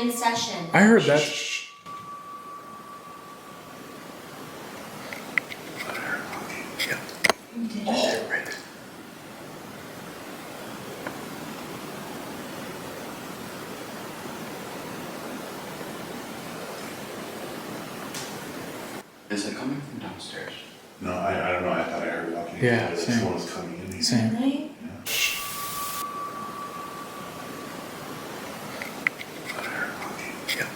in session. I heard that. Shh. Yeah. You did. Right. Is it coming from downstairs? No, I don't know. I thought I heard walking. Yeah, in. same. Someone was coming in. Same. Really? Yeah. Shh. I thought I heard walking. Yeah.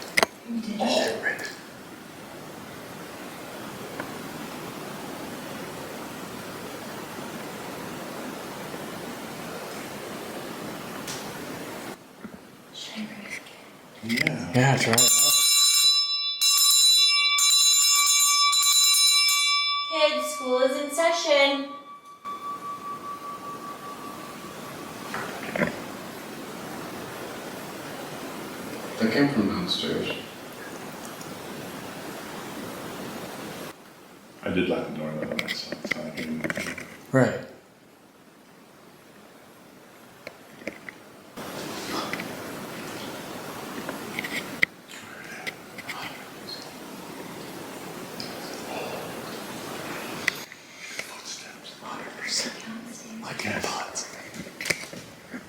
You did. Right. Should I risk it? Yeah. Yeah, try it out. Kids, school is in session. That came from downstairs. I did lock the door though, so I can. Right.